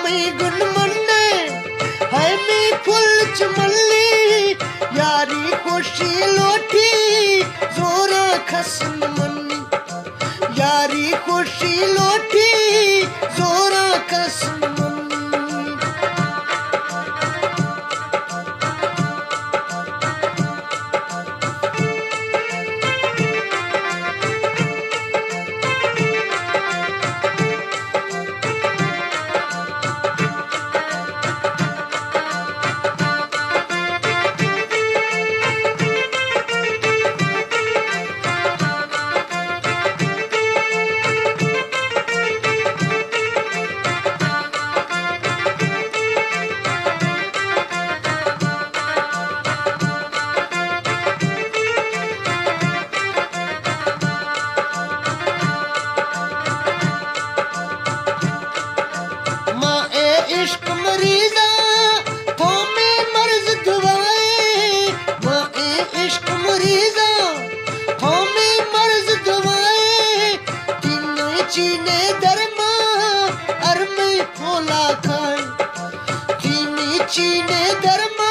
मैं गुन मन्ने है मैं फुल चमली यारी खुशी लोटी जोरा खसन मन्नी यारी खुशी लोटी जोरा खसन मन्नी इश्क मरीजा थोमे मर्ज दवाए माए इश्क मरीजा थोमे मर्ज दवाए तीनों चीने दरमा अरमे फोला खाए तीनी चीने दरमा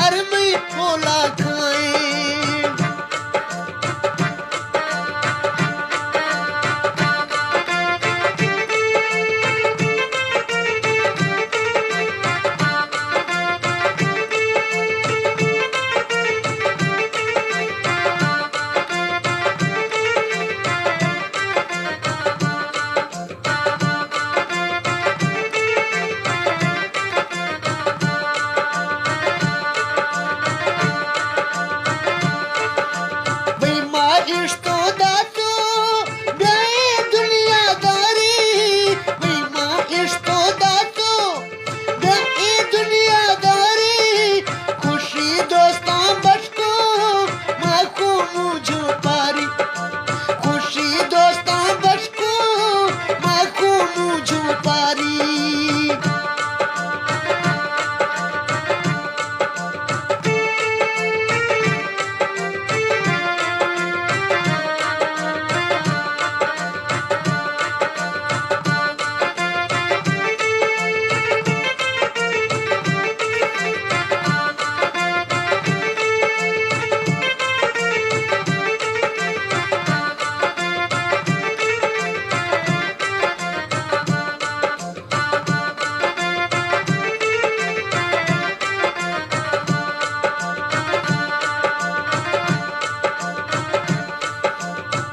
अरमे फोला खाए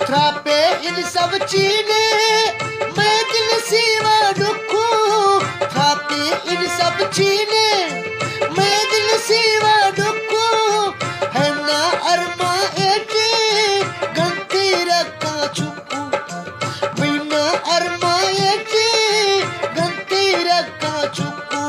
थ्रापे इन सब चीने मैं दिल सीवा दुखू थ्रापे इन सब चीने मैं दिल सीवा दुखू है ना अरमा एटे गंती रखा चुकू बिना अरमा एटे गंती रखा चुकू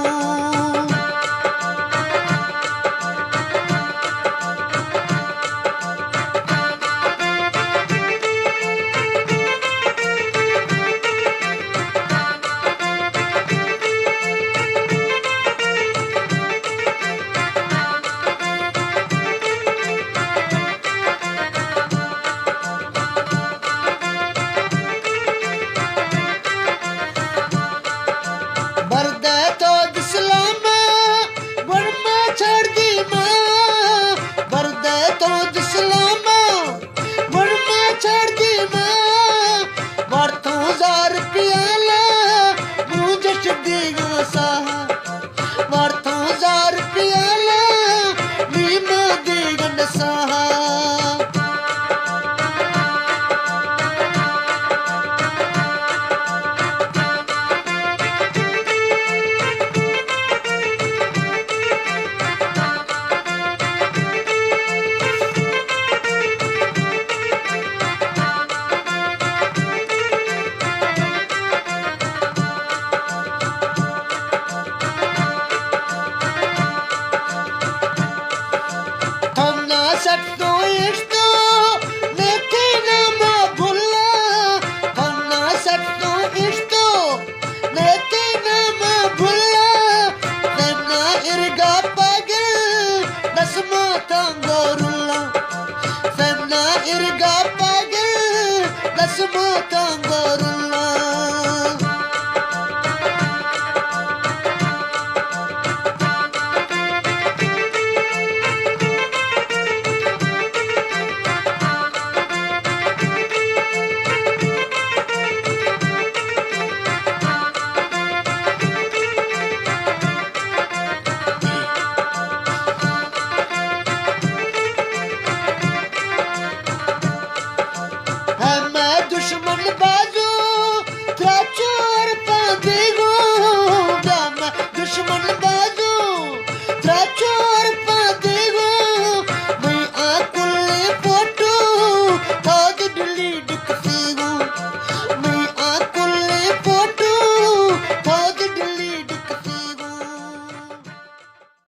साचो